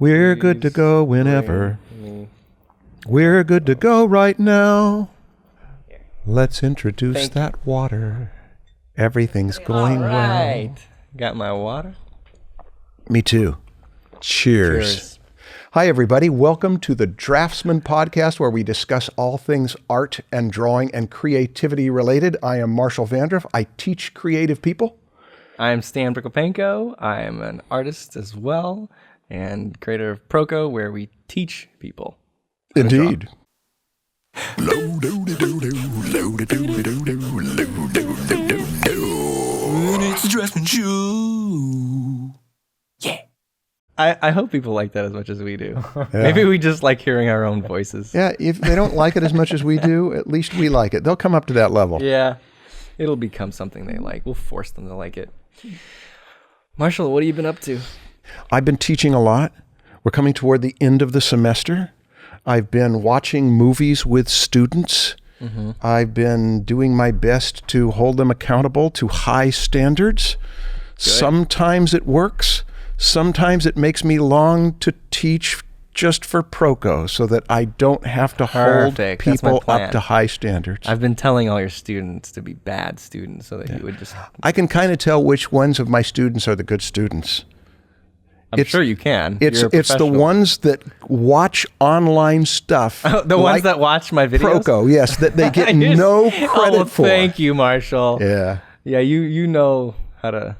We're good to go whenever. We're good to go right now. Let's introduce that water. Everything's going well. Got my water? Me too. Cheers. Hi, everybody. Welcome to the Draftsmen podcast, where we discuss all things art and drawing and creativity related. I am Marshall Vandriff. I teach creative people. I'm Stan Proko. I am an artist as well and creator of Proko, where we teach people. Indeed. It's the Draftsmen Show. Yeah. I hope people like that as much as we do. Yeah. Maybe we just like hearing our own voices. Yeah, if they don't like it as much as we do, at least we like it. They'll come up to that level. Yeah, it'll become something they like. We'll force them to like it. Marshall, what have you been up to? I've been teaching a lot. We're coming toward the end of the semester. I've been watching movies with students. Mm-hmm. I've been doing my best to hold them accountable to high standards. Good. Sometimes it works. Sometimes it makes me long to teach just for Proko so that I don't have to hold people up to high standards. I've been telling all your students to be bad students so that you would just... I can kind of tell which ones of my students are the good students. I'm sure you can. It's the ones that watch online stuff. The ones that watch my videos? Proko, yes, that they get no credit for. Thank you, Marshall. Yeah. Yeah, you know how to...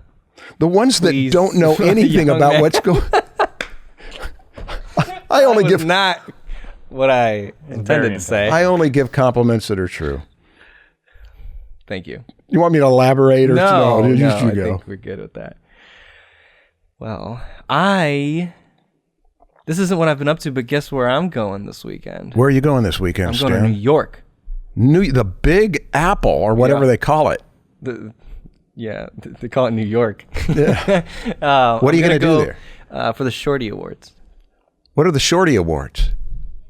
The ones that don't know anything about what's going on. I only give not what I intended to say. I only give compliments that are true. Thank you. You want me to elaborate or no? I think we're good with that. Well, this isn't what I've been up to, but guess where I'm going this weekend? Where are you going this weekend, Stan? I'm going to New York. The Big Apple, or whatever they call it. They call it New York. Yeah. What are you going to do there? For the Shorty Awards. What are the Shorty Awards?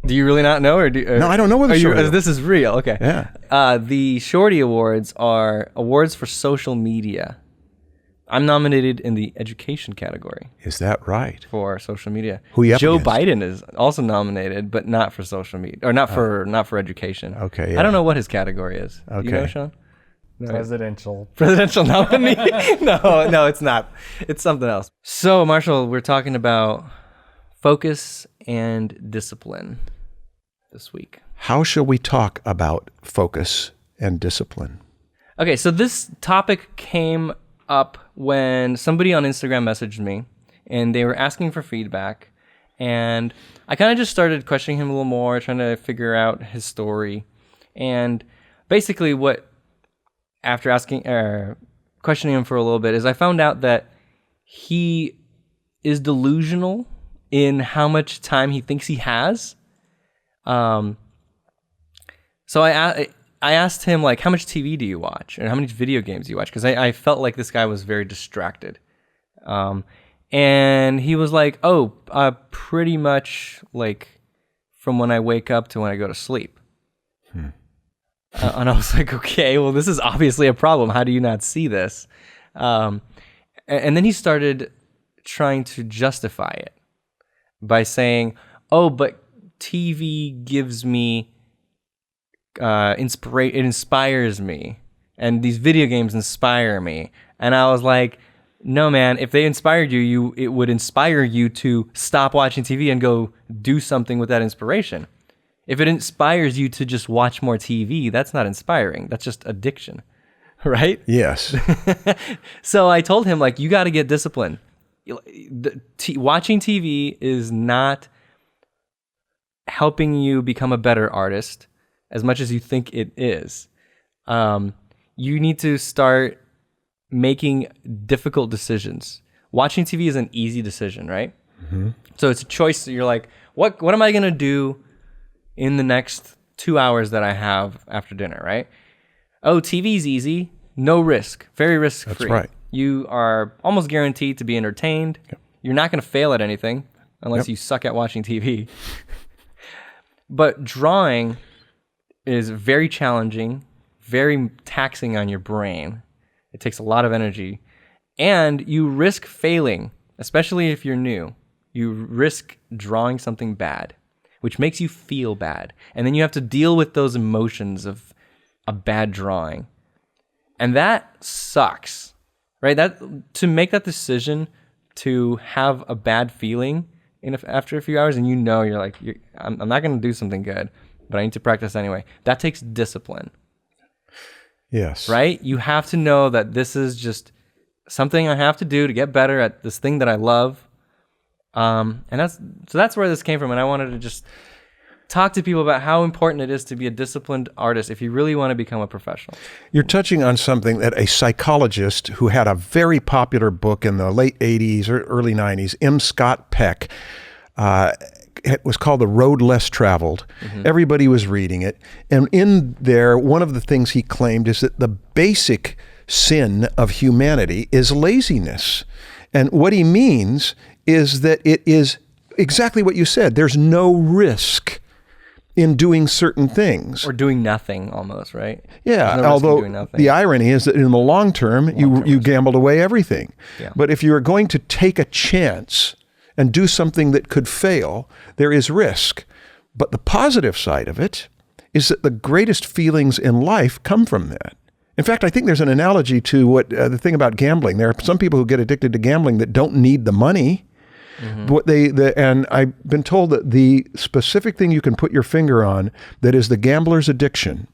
Do you really not know? No, I don't know what the Shorty Awards. This is real. Okay. Yeah. The Shorty Awards are awards for social media. I'm nominated in the education category. Is that right? For social media. Who you up Joe against? Biden is also nominated, but not for social media, or not for education. Okay. Yeah. I don't know what his category is. Okay. Do you know, Sean? No. Presidential nominee? No, it's not. It's something else. So, Marshall, we're talking about focus and discipline this week. How shall we talk about focus and discipline? Okay, so this topic came up when somebody on Instagram messaged me, and they were asking for feedback, and I kind of just started questioning him a little more, trying to figure out his story, and basically after questioning him for a little bit, is I found out that he is delusional in how much time he thinks he has. So I asked him, like, how much TV do you watch? And how many video games do you watch? Because I felt like this guy was very distracted. And he was like, pretty much, like, from when I wake up to when I go to sleep. And I was like, okay, well, this is obviously a problem. How do you not see this? And then he started trying to justify it by saying, but TV gives me... it inspires me, and these video games inspire me. And I was like, no, man, if they inspired you, it would inspire you to stop watching TV and go do something with that inspiration. If it inspires you to just watch more TV, that's not inspiring. That's just addiction, right? Yes. So I told him, like, you got to get disciplined. Watching TV is not helping you become a better artist as much as you think it is. You need to start making difficult decisions. Watching TV is an easy decision, right? Mm-hmm. So it's a choice that you're like, what am I going to do in the next 2 hours that I have after dinner, right? TV's easy, no risk, very risk-free. That's right. You are almost guaranteed to be entertained. Yep. You're not going to fail at anything unless you suck at watching TV. But drawing is very challenging, very taxing on your brain. It takes a lot of energy. And you risk failing, especially if you're new. You risk drawing something bad, which makes you feel bad. And then you have to deal with those emotions of a bad drawing. And that sucks, right? That to make that decision to have a bad feeling after a few hours, and you're like, I'm not going to do something good, but I need to practice anyway. That takes discipline. Yes. Right? You have to know that this is just something I have to do to get better at this thing that I love. And that's where this came from. And I wanted to just talk to people about how important it is to be a disciplined artist if you really want to become a professional. You're touching on something that a psychologist who had a very popular book in the late 80s or early 90s, M. Scott Peck, it was called The Road Less Traveled. Mm-hmm. Everybody was reading it. And in there, one of the things he claimed is that the basic sin of humanity is laziness. And what he means is that it is exactly what you said. There's no risk in doing certain things. Or doing nothing almost, right? Yeah, no although the irony is that in the long term, you gambled away everything. Yeah. But if you're going to take a chance and do something that could fail, there is risk. But the positive side of it is that the greatest feelings in life come from that. In fact, I think there's an analogy to what the thing about gambling. There are some people who get addicted to gambling that don't need the money. Mm-hmm. And I've been told that the specific thing you can put your finger on that is the gambler's addiction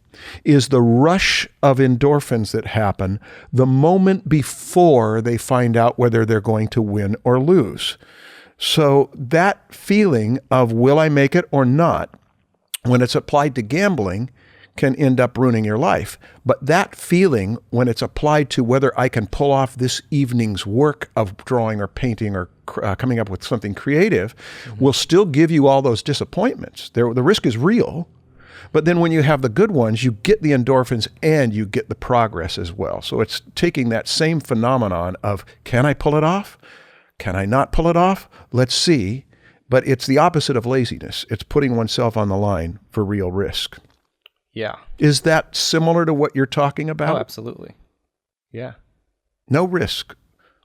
is the rush of endorphins that happen the moment before they find out whether they're going to win or lose. So that feeling of will I make it or not, when it's applied to gambling, can end up ruining your life. But that feeling, when it's applied to whether I can pull off this evening's work of drawing or painting or coming up with something creative, will still give you all those disappointments. The risk is real, but then when you have the good ones, you get the endorphins and you get the progress as well. So it's taking that same phenomenon of, can I pull it off? Can I not pull it off? Let's see. But it's the opposite of laziness. It's putting oneself on the line for real risk. Yeah. Is that similar to what you're talking about? Oh, absolutely. Yeah. No risk.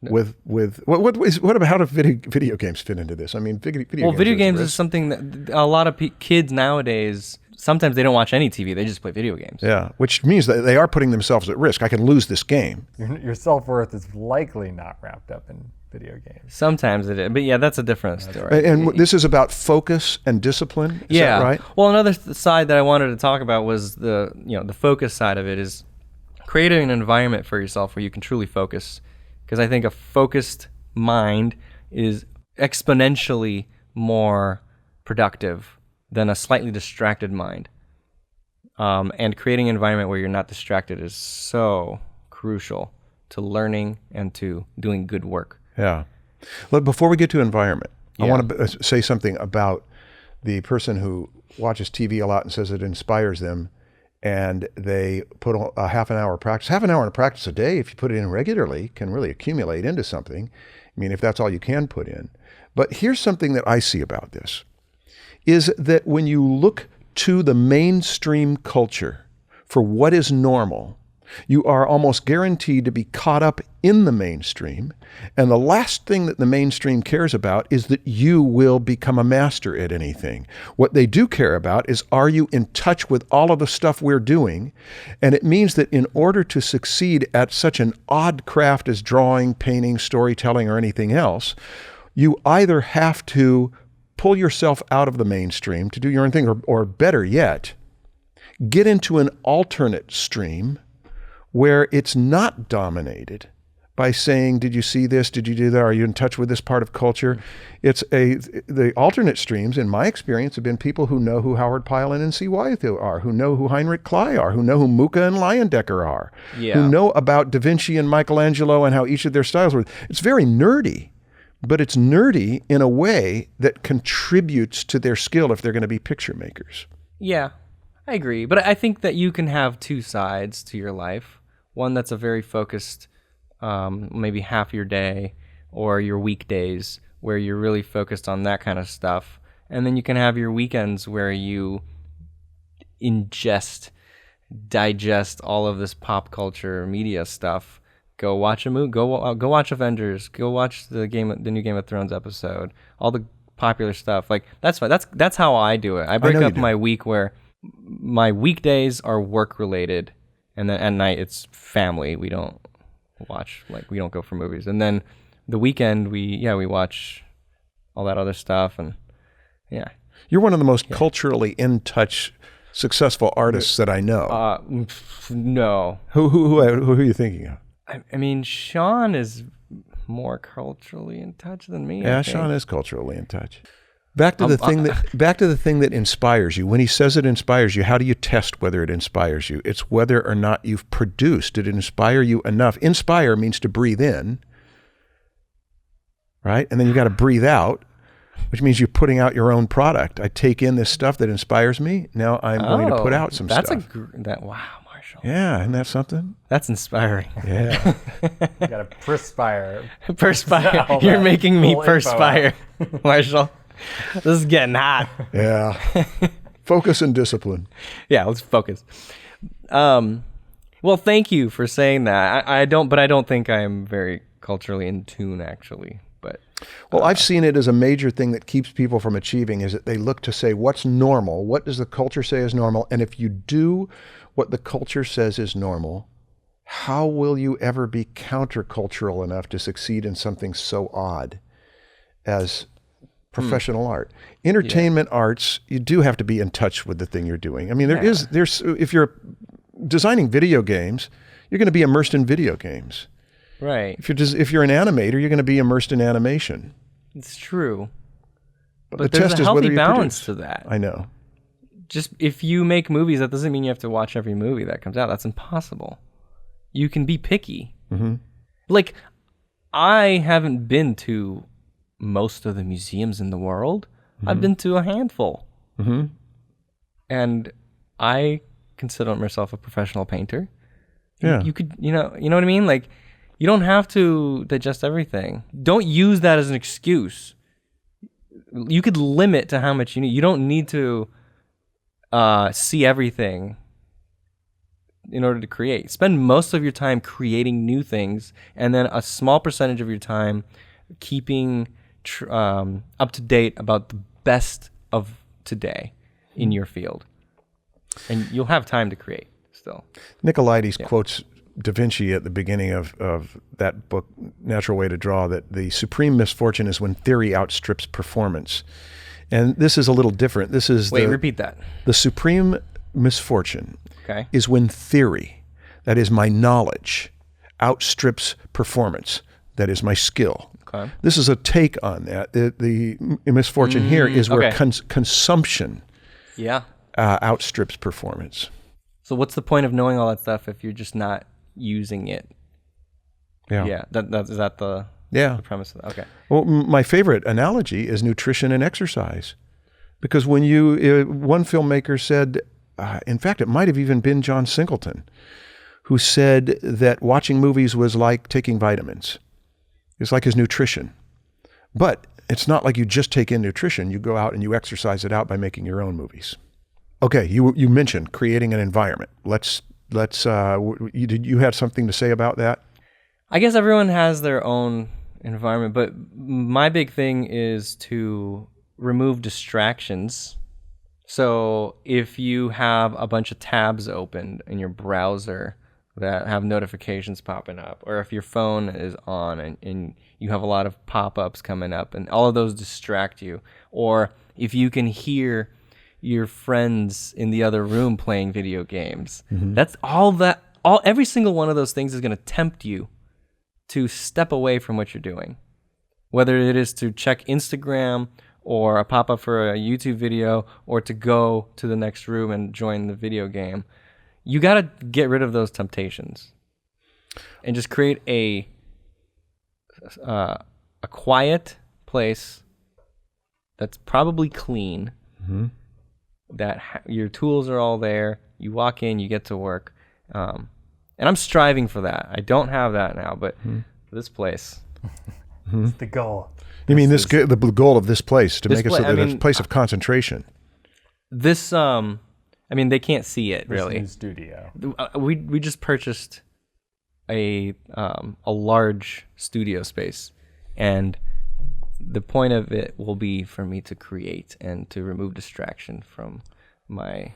No. What about how do video games fit into this? I mean, video games is something that a lot of kids nowadays, sometimes they don't watch any TV. They just play video games. Yeah, which means that they are putting themselves at risk. I can lose this game. Your self-worth is likely not wrapped up in video games. Sometimes it is. But yeah, that's a different story. And this is about focus and discipline? Is that right? Well, another side that I wanted to talk about was the focus side of it is creating an environment for yourself where you can truly focus. Because I think a focused mind is exponentially more productive than a slightly distracted mind. And creating an environment where you're not distracted is so crucial to learning and to doing good work. Yeah. Look, before we get to environment, I want to say something about the person who watches TV a lot and says it inspires them, and they put a half an hour of practice. Half an hour of practice a day, if you put it in regularly, can really accumulate into something. I mean, if that's all you can put in. But here's something that I see about this, is that when you look to the mainstream culture for what is normal, you are almost guaranteed to be caught up in the mainstream. And the last thing that the mainstream cares about is that you will become a master at anything. What they do care about is, are you in touch with all of the stuff we're doing? And it means that in order to succeed at such an odd craft as drawing, painting, storytelling, or anything else, you either have to pull yourself out of the mainstream to do your own thing, or better yet, get into an alternate stream where it's not dominated by saying, did you see this? Did you do that? Are you in touch with this part of culture? The alternate streams, in my experience, have been people who know who Howard Pyle and C. Wyeth are, who know who Heinrich Klei are, who know who Mucha and Leyendecker are, who know about Da Vinci and Michelangelo and how each of their styles were. It's very nerdy, but it's nerdy in a way that contributes to their skill if they're going to be picture makers. Yeah, I agree. But I think that you can have two sides to your life. One that's a very focused, maybe half your day or your weekdays where you're really focused on that kind of stuff. And then you can have your weekends where you digest all of this pop culture media stuff Go watch a movie. Go watch Avengers. Go watch the new Game of Thrones episode. All the popular stuff. Like that's fine. That's how I do it. I break up my week where my weekdays are work related, and then at night it's family. We don't watch, like, we don't go for movies. And then the weekend we watch all that other stuff. And yeah, you're one of the most culturally in touch, successful artists that I know. No. Who are you thinking of? I mean, Sean is more culturally in touch than me. Yeah, Sean is culturally in touch. Back to the thing that inspires you. When he says it inspires you, how do you test whether it inspires you? It's whether or not you've produced. Did it inspire you enough? Inspire means to breathe in, right? And then you got to breathe out, which means you're putting out your own product. I take in this stuff that inspires me. Now I'm going to put out some stuff. Wow, Marshall. Yeah, isn't that something? That's inspiring. Yeah. You got to perspire. Perspire. You're making me perspire, Marshall. This is getting hot. Yeah. Focus and discipline. Yeah, let's focus. Well, thank you for saying that. I don't think I'm very culturally in tune, actually. But well, I've seen it as a major thing that keeps people from achieving is that they look to say, what's normal? What does the culture say is normal? And if you do what the culture says is normal, how will you ever be countercultural enough to succeed in something so odd as professional art? Entertainment arts, you do have to be in touch with the thing you're doing. I mean, there's if you're designing video games, you're going to be immersed in video games. Right. If you're an animator, you're going to be immersed in animation. It's true. But the there's test a is healthy whether you balance produce. to that. I know. Just if you make movies, that doesn't mean you have to watch every movie that comes out. That's impossible. You can be picky. Mm-hmm. Like, I haven't been to most of the museums in the world. Mm-hmm. I've been to a handful. Mm-hmm. And I consider myself a professional painter. Yeah. You could, you know what I mean? Like, you don't have to digest everything. Don't use that as an excuse. You could limit to how much you need. You don't need to see everything in order to create. Spend most of your time creating new things, and then a small percentage of your time keeping up to date about the best of today in your field. And you'll have time to create still. Nicholson quotes Da Vinci at the beginning of that book, Natural Way to Draw, that the supreme misfortune is when theory outstrips performance. And this is a little different. This is repeat that. The supreme misfortune is when theory, that is my knowledge, outstrips performance, that is my skill. Okay. This is a take on that. The misfortune here is where consumption outstrips performance. So what's the point of knowing all that stuff if you're just not using it? Yeah. Is that the premise of that? Okay. Well, my favorite analogy is nutrition and exercise. Because when one filmmaker said, in fact, it might have even been John Singleton, who said that watching movies was like taking vitamins. It's like his nutrition. But it's not like you just take in nutrition. You go out and you exercise it out by making your own movies. Okay, you mentioned creating an environment. You had something to say about that? I guess everyone has their own environment, but my big thing is to remove distractions. So if you have a bunch of tabs open in your browser that have notifications popping up, or if your phone is on and you have a lot of pop-ups coming up and all of those distract you, or if you can hear your friends in the other room playing video games, that's every single one of those things is going to tempt you to step away from what you're doing. Whether it is to check Instagram or a pop-up for a YouTube video or to go to the next room and join the video game, you got to get rid of those temptations and just create a quiet place that's probably clean, that your tools are all there. You walk in, you get to work. And I'm striving for that. I don't have that now, but this place. It's the goal. You mean the goal of this place, to make it so that it's a place of concentration? This, they can't see it, really. This new studio. We just purchased a large studio space, and the point of it will be for me to create and to remove distraction from my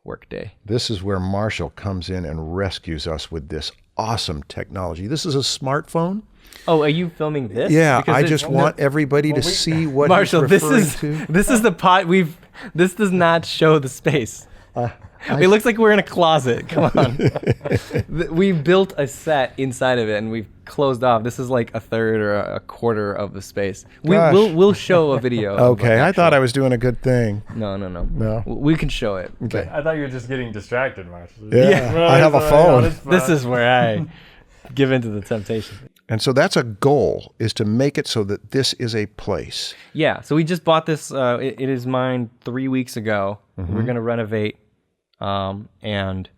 workday. This is where Marshall comes in and rescues us with this awesome technology. This is a smartphone. Oh, are you filming this? Yeah, Because I it's- just want everybody to see what Marshall, he's referring to. this is the pot this does not show the space. It looks like we're in a closet. Come on. We built a set inside of it and we've closed off. This is like a third or a quarter of the space. Gosh. We'll show a video. of, Okay, like, I thought I was doing a good thing. No. No? We can show it. Okay. I thought you were just getting distracted, Marshall. Yeah, I have a phone. This is where I give into the temptation. And so that's a goal, is to make it so that this is a place. Yeah, so we just bought this. It is mine 3 weeks ago. Mm-hmm. We're gonna renovate, and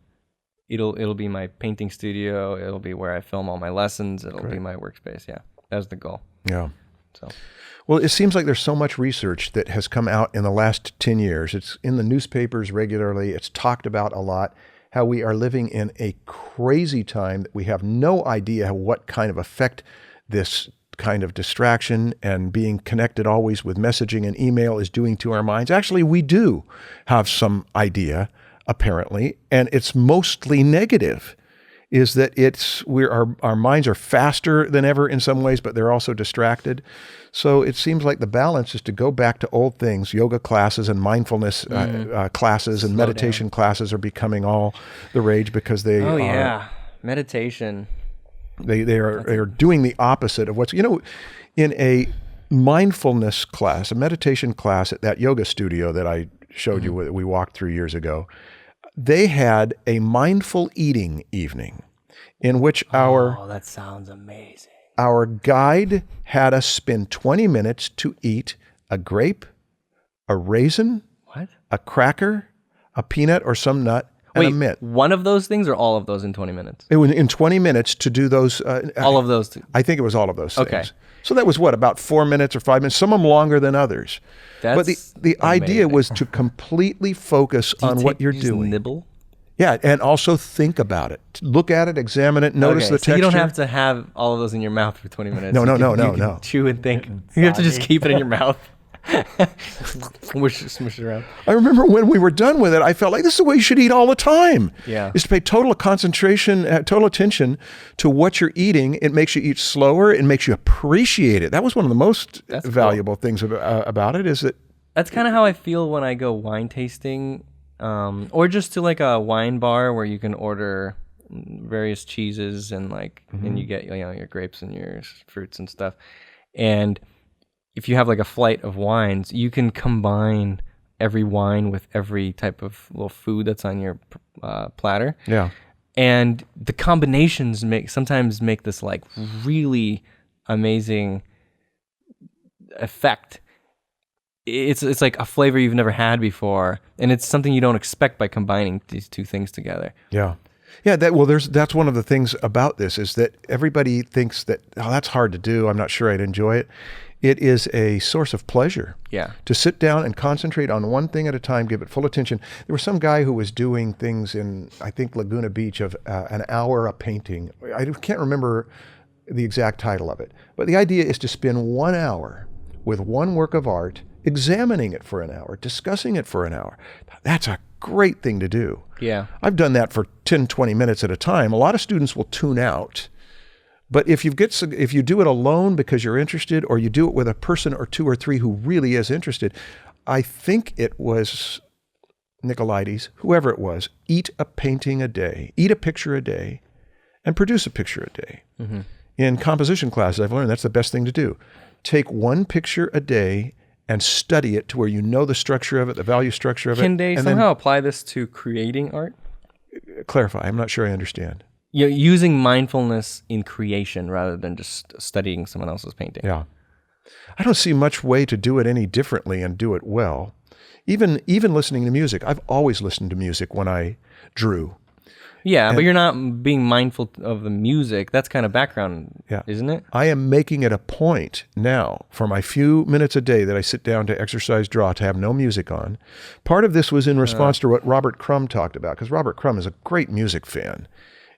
it'll be my painting studio. It'll be where I film all my lessons. It'll be my workspace. Yeah, that was the goal. Yeah. So Well, it seems like there's so much research that has come out in the last 10 years. It's in the newspapers regularly. It's talked about a lot, how we are living in a crazy time that we have no idea what kind of effect this kind of distraction and being connected always with messaging and email is doing to our minds. Actually, we do have some idea, apparently, and it's mostly negative. Is that our minds are faster than ever in some ways, but they're also distracted. So it seems like the balance is to go back to old things. Yoga classes and mindfulness classes and meditation classes are becoming all the rage because they are meditation. they are doing the opposite of what's, in a mindfulness class, a meditation class at that yoga studio that I showed you that we walked through years ago. They had a mindful eating evening in which that sounds amazing. our guide had us spend 20 minutes to eat a grape, a raisin, What? a cracker, a peanut or some nut, and a mint. One of those things or all of those in 20 minutes? It was in 20 minutes to do those. All of those. I think it was all of those things. Okay. So that was about 4 minutes or 5 minutes, some of them longer than others. But the idea was to completely focus on what you're doing. Nibble? Yeah, and also think about it. Look at it, examine it, notice the texture. So you don't have to have all of those in your mouth for 20 minutes. No. You can chew and think. You have to just keep it in your mouth. Smush it around. I remember when we were done with it, I felt like this is the way you should eat all the time. Yeah. Is to pay total concentration, total attention to what you're eating. It makes you eat slower. It makes you appreciate it. That was one of the most valuable things about it, is that That's kind of how I feel when I go wine tasting, or just to like a wine bar where you can order various cheeses and and you get your grapes and your fruits and stuff. And if you have like a flight of wines, you can combine every wine with every type of little food that's on your platter. Yeah. And the combinations sometimes make this like really amazing effect. It's like a flavor you've never had before, and it's something you don't expect by combining these two things together. Yeah. Yeah, that's one of the things about this, is that everybody thinks that, that's hard to do. I'm not sure I'd enjoy it. It is a source of pleasure. Yeah. To sit down and concentrate on one thing at a time, give it full attention. There was some guy who was doing things in, I think, Laguna Beach of an hour a painting. I can't remember the exact title of it. But the idea is to spend 1 hour with one work of art, examining it for an hour, discussing it for an hour. That's a great thing to do. Yeah. I've done that for 10, 20 minutes at a time. A lot of students will tune out. But if you do it alone because you're interested, or you do it with a person or two or three who really is interested, I think it was Nicolaides, whoever it was, eat a painting a day, eat a picture a day, and produce a picture a day. Mm-hmm. In composition classes, I've learned that's the best thing to do. Take one picture a day and study it to where you know the structure of it, the value structure of it. Can they somehow apply this to creating art? Clarify. I'm not sure I understand. Using mindfulness in creation rather than just studying someone else's painting. Yeah. I don't see much way to do it any differently and do it well. Even listening to music. I've always listened to music when I drew. Yeah, but you're not being mindful of the music. That's kind of background, isn't it? I am making it a point now, for my few minutes a day that I sit down to exercise, draw, to have no music on. Part of this was in response to what Robert Crumb talked about, because Robert Crumb is a great music fan.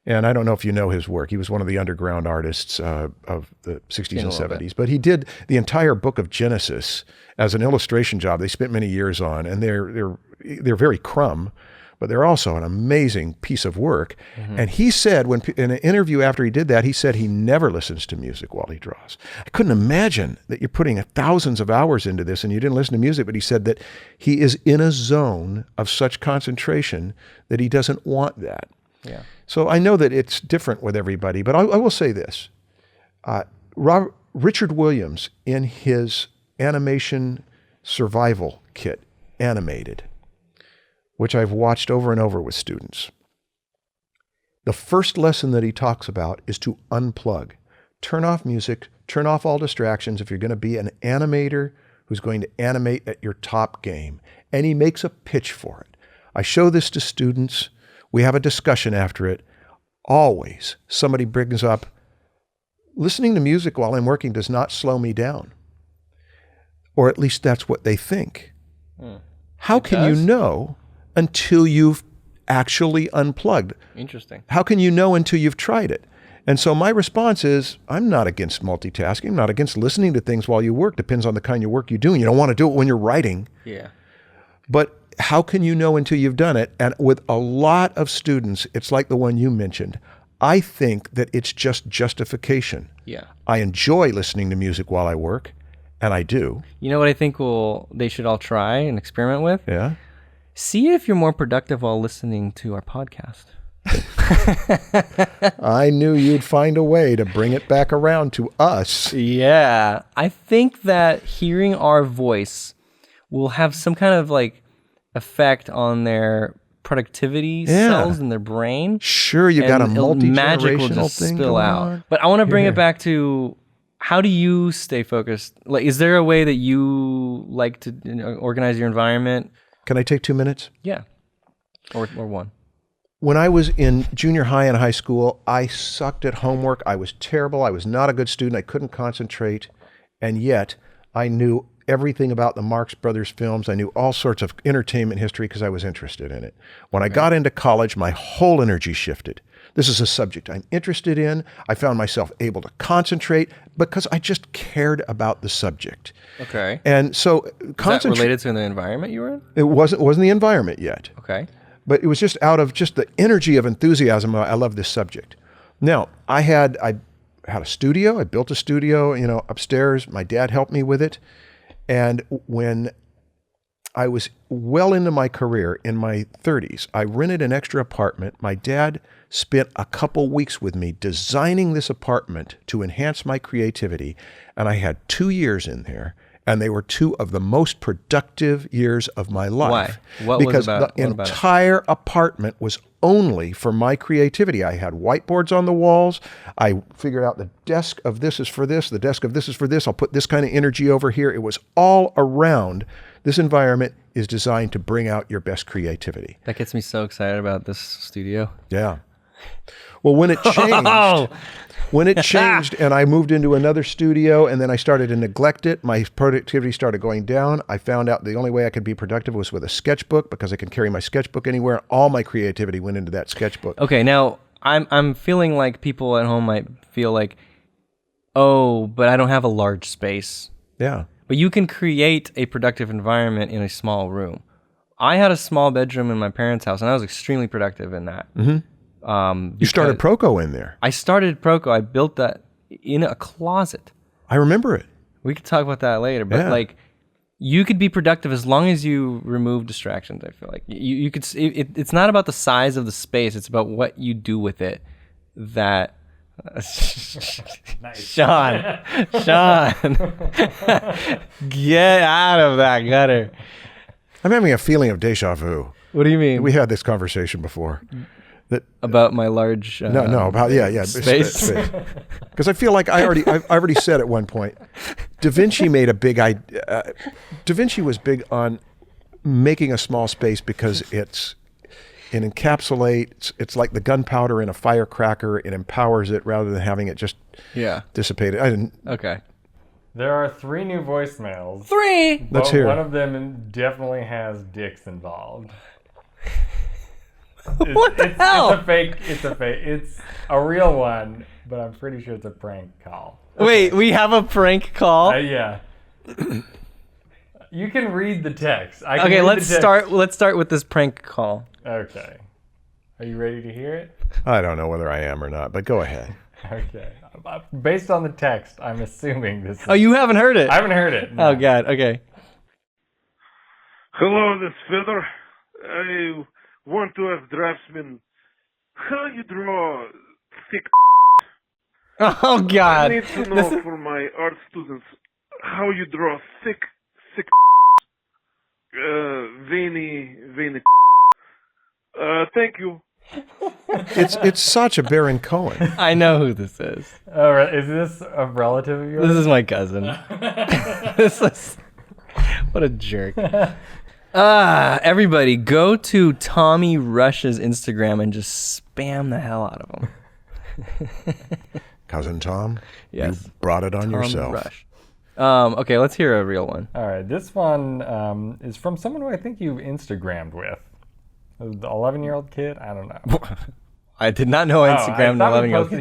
And I don't know if you know his work. He was one of the underground artists of the 60s and 70s. But he did the entire book of Genesis as an illustration job. They spent many years on, and they're very crumb, but they're also an amazing piece of work. And he said, in an interview after he did that, he said he never listens to music while he draws. I couldn't imagine that you're putting thousands of hours into this and you didn't listen to music, but he said that he is in a zone of such concentration that he doesn't want that. Yeah. So I know that it's different with everybody, but I will say this. Richard Williams, in his animation survival kit, Animated, which I've watched over and over with students, the first lesson that he talks about is to unplug. Turn off music, turn off all distractions if you're going to be an animator who's going to animate at your top game. And he makes a pitch for it. I show this to students. We have a discussion after it. Always somebody brings up, listening to music while I'm working does not slow me down. Or at least that's what they think. How can you know until you've actually unplugged? Interesting. How can you know until you've tried it? And so my response is, I'm not against multitasking. I'm not against listening to things while you work. Depends on the kind of work you're doing. You don't want to do it when you're writing. Yeah. But how can you know until you've done it? And with a lot of students, it's like the one you mentioned. I think that it's just justification. Yeah. I enjoy listening to music while I work, and I do. You know what I think they should all try and experiment with? Yeah. See if you're more productive while listening to our podcast. I knew you'd find a way to bring it back around to us. Yeah. I think that hearing our voice will have some kind of like effect on their productivity cells in their brain. Sure, you got a magic will multi-generational just thing spill going out. on. But I want to bring it back to, how do you stay focused? Like, is there a way that you like to organize your environment? Can I take 2 minutes? Yeah. Or one. When I was in junior high and high school, I sucked at homework. I was terrible. I was not a good student. I couldn't concentrate. And yet, I knew everything about the Marx Brothers films. I knew all sorts of entertainment history because I was interested in it. When I got into college, my whole energy shifted. This is a subject I'm interested in. I found myself able to concentrate because I just cared about the subject. Okay. And so Is that related to the environment you were in? It wasn't the environment yet. Okay. But it was just out of just the energy of enthusiasm. I love this subject. Now, I had a studio. I built a studio, upstairs. My dad helped me with it. And when I was well into my career, in my 30s, I rented an extra apartment. My dad spent a couple weeks with me designing this apartment to enhance my creativity. And I had 2 years in there. And they were 2 of the most productive years of my life. Why? What because was about, the what about entire apartment was only for my creativity. I had whiteboards on the walls. I figured out the desk of this is for this, the desk of this is for this. I'll put this kind of energy over here. It was all around. This environment is designed to bring out your best creativity. That gets me so excited about this studio. Yeah. Well, when it changed, and I moved into another studio and then I started to neglect it, my productivity started going down. I found out the only way I could be productive was with a sketchbook because I can carry my sketchbook anywhere. All my creativity went into that sketchbook. Okay, now I'm feeling like people at home might feel like, oh, but I don't have a large space. Yeah. But you can create a productive environment in a small room. I had a small bedroom in my parents' house and I was extremely productive in that. Mm-hmm. You started Proko in there. I started Proko. I built that in a closet. I remember it. We could talk about that later, but you could be productive as long as you remove distractions. I feel like you could. It's not about the size of the space; it's about what you do with it. That. Sean, get out of that gutter. I'm having a feeling of deja vu. What do you mean? We had this conversation before. About my large about space. Because I feel like I already said at one point, Da Vinci made a big Da Vinci was big on making a small space because it encapsulates. It's like the gunpowder in a firecracker. It empowers it rather than having it just dissipated. Okay. There are 3 new voicemails. 3. Let's hear. One of them definitely has dicks involved. What the hell? It's a fake. It's a real one, but I'm pretty sure it's a prank call. Wait, we have a prank call? Yeah. You can read the text. Okay, let's start with this prank call. Okay. Are you ready to hear it? I don't know whether I am or not, but go ahead. Okay. Based on the text, I'm assuming this is... Oh, you haven't heard it? I haven't heard it. No. Oh, God. Okay. Hello, this Feather. I want to ask Draftsmen how you draw thick. Oh, God. I need to know for my art students how you draw thick, veiny. Thank you. It's such a Baron Cohen. I know who this is. All right. Is this a relative of yours? This is my cousin. What a jerk. Everybody, go to Tommy Rush's Instagram and just spam the hell out of him. Cousin Tom, Yes. you brought it on Tom yourself. Rush. Okay, let's hear a real one. All right. This one is from someone who I think you've Instagrammed with. The 11-year-old kid? I don't know. I did not know Instagram.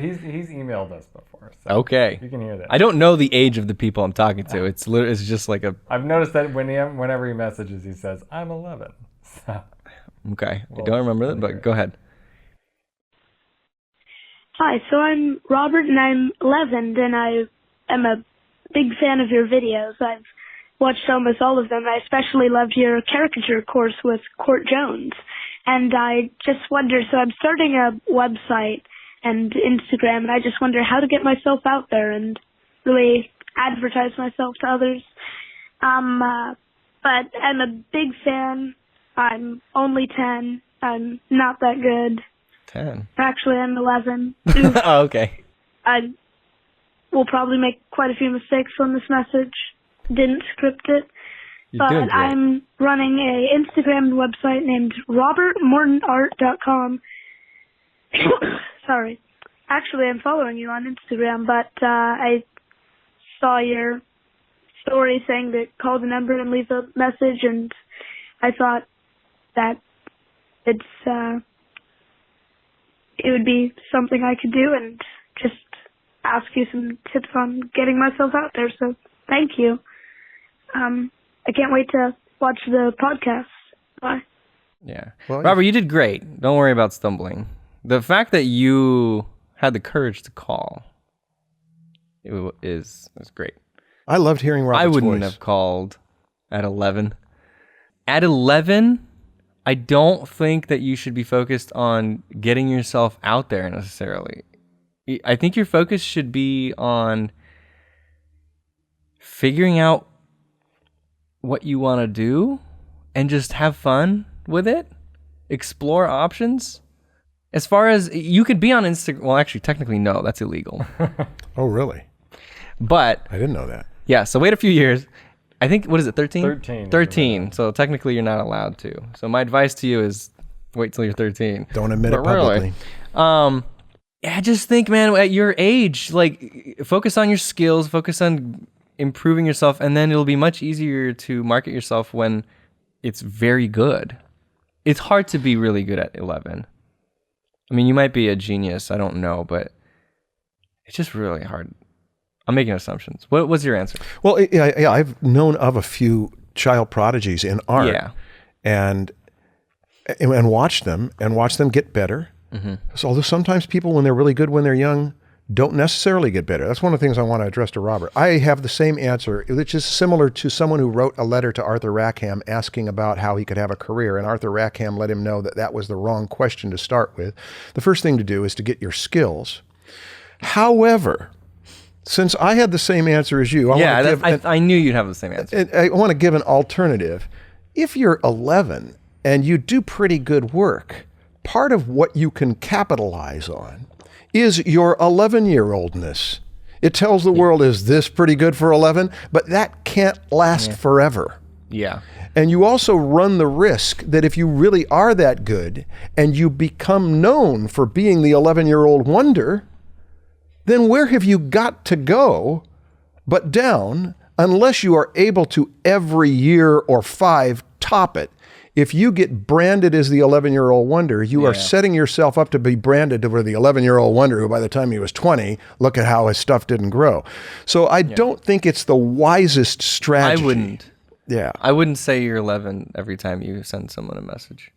He's emailed us before. So Okay. You can hear that. I don't know the age of the people I'm talking to. It's just like a... I've noticed that whenever he messages, he says, I'm 11. So, Okay. I don't remember that, but go ahead. Hi, so I'm Robert and I'm 11 and I am a big fan of your videos. I've watched almost all of them. I especially loved your caricature course with Court Jones. And I just wonder, so I'm starting a website and Instagram, and I just wonder how to get myself out there and really advertise myself to others. But I'm a big fan. I'm only 10. I'm not that good. 10. Actually, I'm 11. Oh, okay. I will probably make quite a few mistakes on this message. Didn't script it. You're doing But great. I'm running a Instagram website named robertmortonart.com. Sorry. Actually, I'm following you on Instagram, but I saw your story saying to call the number and leave a message, and I thought that it would be something I could do and just ask you some tips on getting myself out there. So thank you. I can't wait to watch the podcast. Bye. Yeah. Well, Robert, you did great. Don't worry about stumbling. The fact that you had the courage to call is great. I loved hearing Robert's I wouldn't voice. have called at 11. At 11, I don't think that you should be focused on getting yourself out there necessarily. I think your focus should be on figuring out what you want to do and just have fun with it. Explore options. As far as you could be on Instagram, well, actually, technically, no, that's illegal. Oh, really? But I didn't know that. yeah, so wait a few years. I think, what is it, 13? 13. 13. So technically, you're not allowed to. So my advice to you is wait till you're 13. Don't admit But it publicly. really, I just think, man, at your age, like, focus on your skills, focus on improving yourself, and then it'll be much easier to market yourself when it's very good. It's hard to be really good at 11. I mean, you might be a genius, I don't know, but it's just really hard. I'm making assumptions. What was your answer? Well, yeah, I've known of a few child prodigies in art, Yeah. and watched them get better. Mm-hmm. So, although sometimes people, when they're really good when they're young, don't necessarily get better. That's one of the things I want to address to Robert. I have the same answer, which is similar to someone who wrote a letter to Arthur Rackham asking about how he could have a career, and Arthur Rackham let him know that that was the wrong question to start with. The first thing to do is to get your skills. However, since I had the same answer as you, I knew you'd have the same answer. I want to give an alternative. If you're 11 and you do pretty good work, part of what you can capitalize on is your 11-year-oldness. It tells the world, is this pretty good for 11? But that can't last forever. Yeah. And you also run the risk that if you really are that good and you become known for being the 11-year-old wonder, then where have you got to go but down unless you are able to every year or 5 top it If you get branded as the 11-year-old wonder, you are setting yourself up to be branded to where the 11-year-old wonder who by the time he was 20, look at how his stuff didn't grow. So I don't think it's the wisest strategy. I wouldn't. Yeah. I wouldn't say you're 11 every time you send someone a message.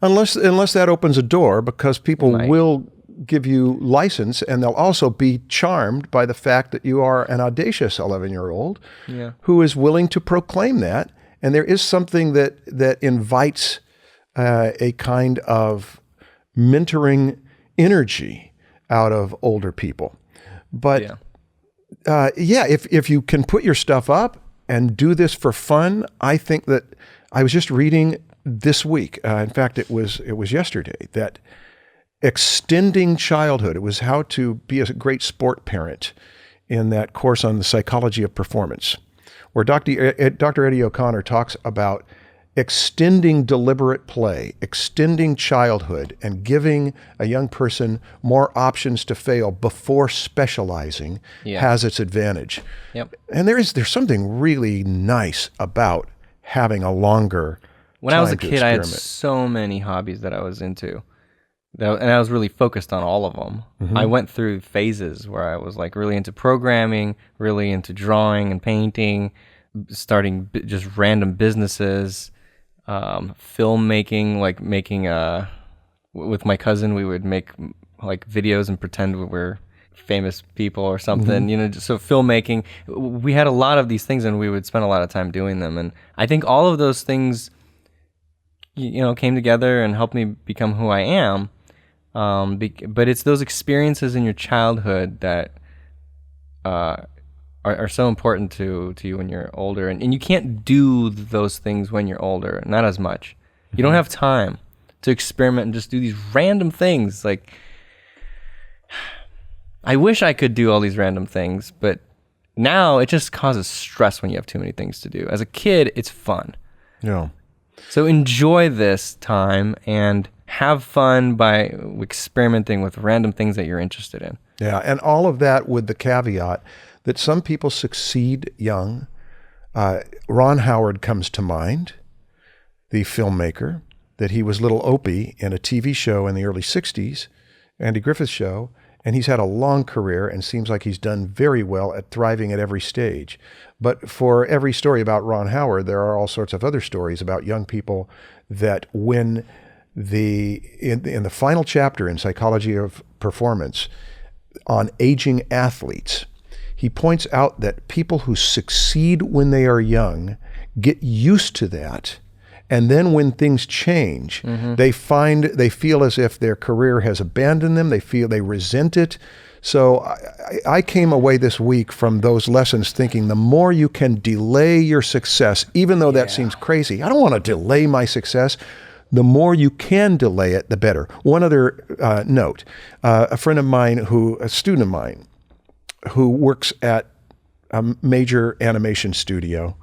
Unless that opens a door, because people will give you license, and they'll also be charmed by the fact that you are an audacious 11-year-old who is willing to proclaim that. And there is something that invites a kind of mentoring energy out of older people. But if you can put your stuff up and do this for fun, I think that I was just reading this week. In fact, it was yesterday that extending childhood. It was how to be a great sport parent in that course on the psychology of performance, where Dr. Eddie O'Connor talks about extending deliberate play, extending childhood, and giving a young person more options to fail before specializing has its advantage. Yep. And there's something really nice about having a longer When I was a kid, I had so many hobbies that I was into. And I was really focused on all of them. Mm-hmm. I went through phases where I was like really into programming, really into drawing and painting, starting just random businesses, filmmaking, like making with my cousin, we would make like videos and pretend we were famous people or something, so filmmaking. We had a lot of these things and we would spend a lot of time doing them. And I think all of those things, came together and helped me become who I am. But it's those experiences in your childhood that are so important to you when you're older, and you can't do those things when you're older, not as much. You don't have time to experiment and just do these random things. Like, I wish I could do all these random things, but now it just causes stress when you have too many things to do. As a kid, it's fun. Yeah. So enjoy this time and have fun by experimenting with random things that you're interested in. Yeah, and all of that with the caveat that some people succeed young. Ron Howard comes to mind, the filmmaker, that he was little Opie in a TV show in the early 60s, Andy Griffith Show, and he's had a long career and seems like he's done very well at thriving at every stage. But for every story about Ron Howard, there are all sorts of other stories about young people that when in the final chapter in Psychology of Performance on aging athletes, he points out that people who succeed when they are young get used to that. And then when things change, they feel as if their career has abandoned them. They resent it. So I came away this week from those lessons thinking the more you can delay your success, even though that seems crazy. I don't want to delay my success. The more you can delay it, the better. One other note, a friend of mine a student of mine who works at a major animation studio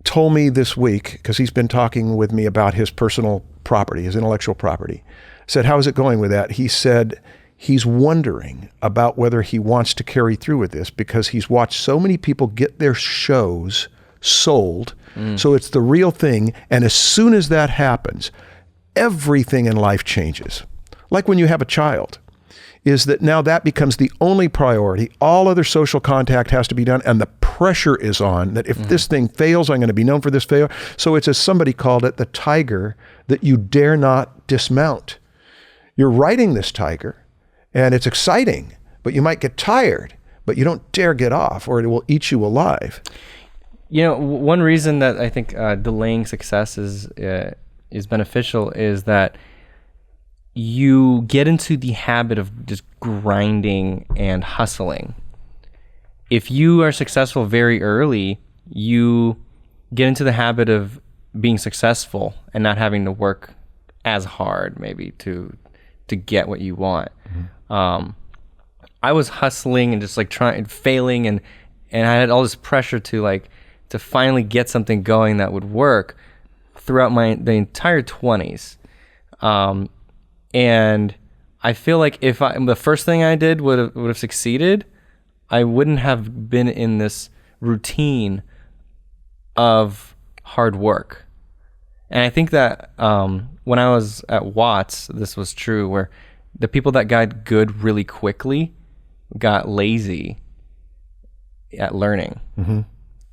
told me this week, because he's been talking with me about his personal property, his intellectual property, said, "How is it going with that?" He said he's wondering about whether he wants to carry through with this because he's watched so many people get their shows sold. So it's the real thing. And as soon as that happens, everything in life changes. Like when you have a child, is that now that becomes the only priority. All other social contact has to be done, and the pressure is on that if this thing fails, I'm going to be known for this failure. So it's, as somebody called it, the tiger that you dare not dismount. You're riding this tiger, and it's exciting, but you might get tired, but you don't dare get off, or it will eat you alive. One reason that I think delaying success is beneficial is that you get into the habit of just grinding and hustling. If you are successful very early, you get into the habit of being successful and not having to work as hard maybe to get what you want. I was hustling and just like failing and I had all this pressure to finally get something going that would work throughout the entire 20s. And I feel like if the first thing I did would have succeeded, I wouldn't have been in this routine of hard work. And I think that when I was at Watts, this was true, where the people that got good really quickly got lazy at learning.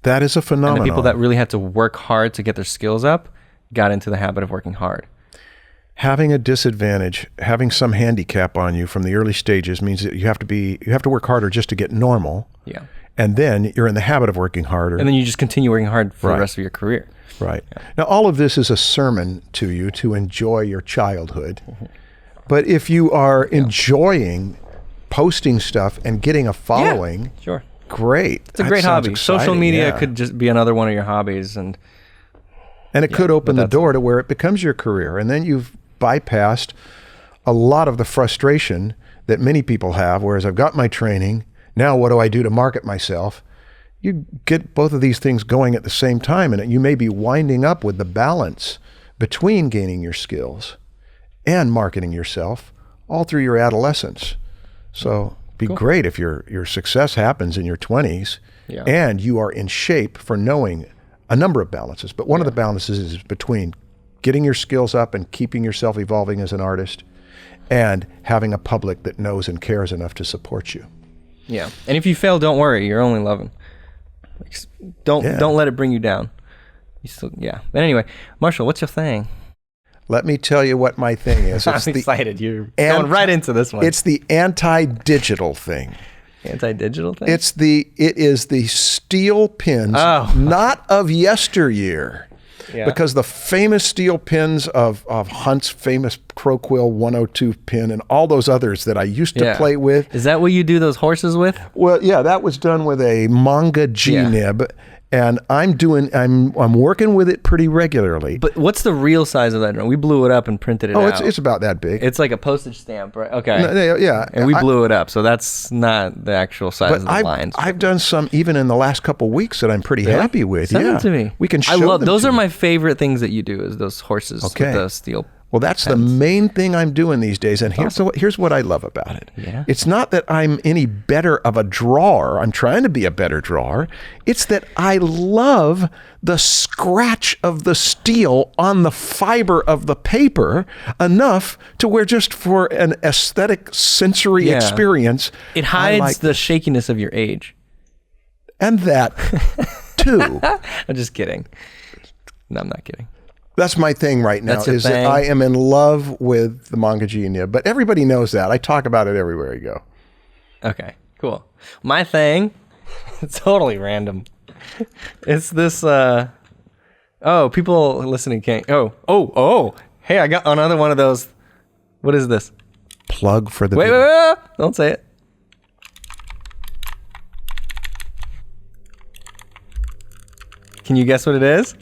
That is a phenomenon. And the people that really had to work hard to get their skills up got into the habit of working hard. Having a disadvantage, having some handicap on you from the early stages means that you have to work harder just to get normal. Yeah. And then you're in the habit of working harder. And then you just continue working hard for Right. the rest of your career. Right. Now, all of this is a sermon to you to enjoy your childhood. But if you are enjoying posting stuff and getting a following, Sure. great. It's a great hobby. Social media could just be another one of your hobbies. And it could open the door to where it becomes your career. And then you've bypassed a lot of the frustration that many people have, whereas I've got my training, now what do I do to market myself? You get both of these things going at the same time, and you may be winding up with the balance between gaining your skills and marketing yourself all through your adolescence. So it'd be great if your success happens in your 20s and you are in shape for knowing a number of balances. But one of the balances is between getting your skills up and keeping yourself evolving as an artist and having a public that knows and cares enough to support you. yeah. And if you fail, don't worry. You're only 11. Like, don't let it bring you down. You still, But anyway, Marshall, what's your thing? Let me tell you what my thing is. I'm excited. You're going right into this one. It's the anti-digital thing. Anti-digital thing? It is the steel pins, not of yesteryear. Yeah. Because the famous steel pins of Hunt's famous Croquill 102 pin and all those others that I used to play with. Is that what you do those horses with? Well, yeah, that was done with a Manga G nib. And I'm working with it pretty regularly. But what's the real size of that drum? We blew it up and printed it out. Oh, it's about that big. It's like a postage stamp, right? Okay. Yeah. And we blew it up, so that's not the actual size of the lines. I've done some even in the last couple of weeks that I'm pretty happy with. Send them to me. We can show I love them those. to Are you. my favorite things that you do is those horses with the steel. Well, that's the main thing I'm doing these days. And here's what I love about it. Yeah. It's not that I'm any better of a drawer. I'm trying to be a better drawer. It's that I love the scratch of the steel on the fiber of the paper enough to where just for an aesthetic sensory experience, It hides the shakiness of your age. And that too. I'm just kidding. No, I'm not kidding. That's my thing right now, That's your is thing? that I am in love with the Manga G nib, but everybody knows that. I talk about it everywhere I go. Okay, cool. My thing, it's totally random. It's this, people listening can't, hey, I got another one of those. What is this? Plug for the Wait, don't say it. Can you guess what it is?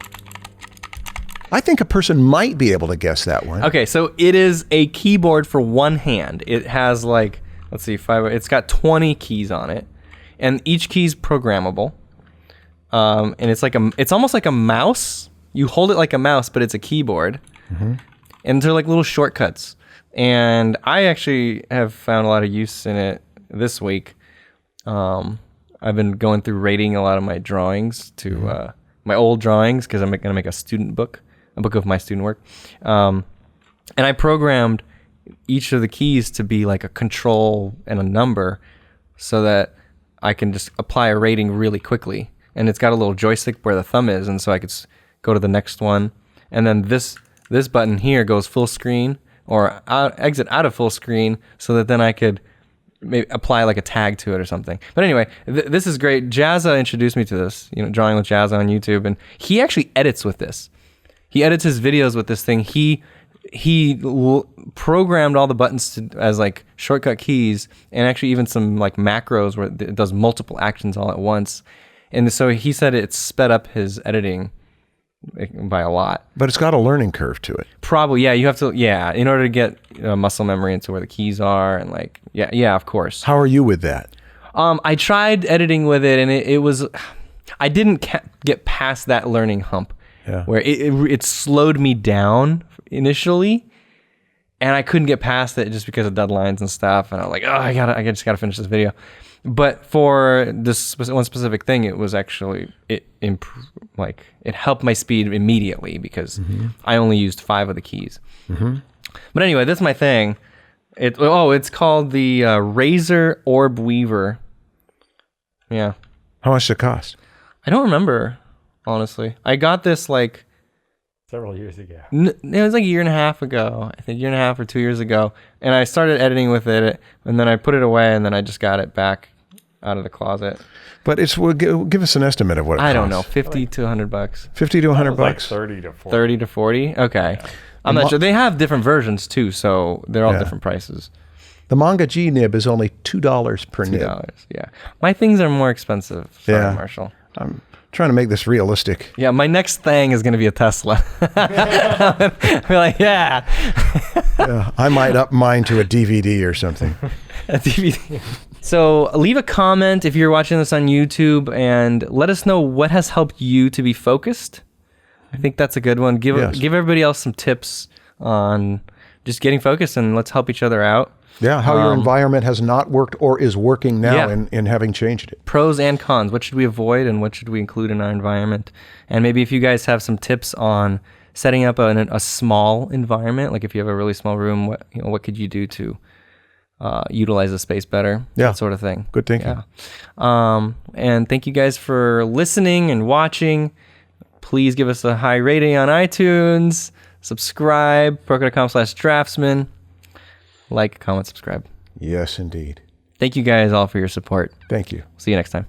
I think a person might be able to guess that one. Okay, so it is a keyboard for one hand. It has like, let's see, it's got 20 keys on it, and each key is programmable. And it's almost like a mouse. You hold it like a mouse, but it's a keyboard. And they're like little shortcuts. And I actually have found a lot of use in it this week. I've been going through rating a lot of my drawings to my old drawings because I'm going to make a student book. A book of my student work. And I programmed each of the keys to be like a control and a number so that I can just apply a rating really quickly. And it's got a little joystick where the thumb is, and so I could go to the next one. And then this button here goes full screen or exit out of full screen so that then I could maybe apply like a tag to it or something. But anyway, this is great. Jazza introduced me to this, Drawing with Jazza on YouTube, and he actually edits with this. He edits his videos with this thing. He programmed all the buttons as like shortcut keys, and actually even some like macros where it does multiple actions all at once. And so he said it sped up his editing by a lot. But it's got a learning curve to it. Probably, yeah. You have to, in order to get muscle memory into where the keys are, and like, of course. How are you with that? I tried editing with it, and it was, I didn't get past that learning hump. Yeah. Where it slowed me down initially, and I couldn't get past it just because of deadlines and stuff. And I was like, I just gotta finish this video. But for this one specific thing, it was actually it helped my speed immediately because I only used 5 of the keys. But anyway, that's my thing. It's called the Razer Orb Weaver. Yeah. How much does it cost? I don't remember, honestly. I got this like Several years ago. it was like a year and a half ago. I think a year and a half or 2 years ago. And I started editing with it, and then I put it away, and then I just got it back out of the closet. But give us an estimate of what it costs. I don't know, $50 to $100. 50 to 100 Like bucks. 30 to 40. 30 to 40? Okay. Yeah. I'm not sure. They have different versions too, so they're all Yeah. different prices. The Manga G nib is only $2 per nib. $2. Yeah. My things are more expensive. Sorry, Yeah. Marshall. I'm trying to make this realistic. Yeah, my next thing is going to be a Tesla. We're like, yeah. I might up mine to a DVD or something. A DVD. So leave a comment if you're watching this on YouTube and let us know what has helped you to be focused. I think that's a good one. Give everybody else some tips on just getting focused, and let's help each other out. Yeah, how your environment has not worked or is working now Yeah. in having changed it. Pros and cons. What should we avoid and what should we include in our environment? And maybe if you guys have some tips on setting up a small environment, like if you have a really small room, what could you do to utilize the space better? Yeah. That sort of thing. Good thinking. Yeah. And thank you guys for listening and watching. Please give us a high rating on iTunes. Subscribe. Proko.com/draftsmen. Like, comment, subscribe. Yes, indeed. Thank you guys all for your support. Thank you. See you next time.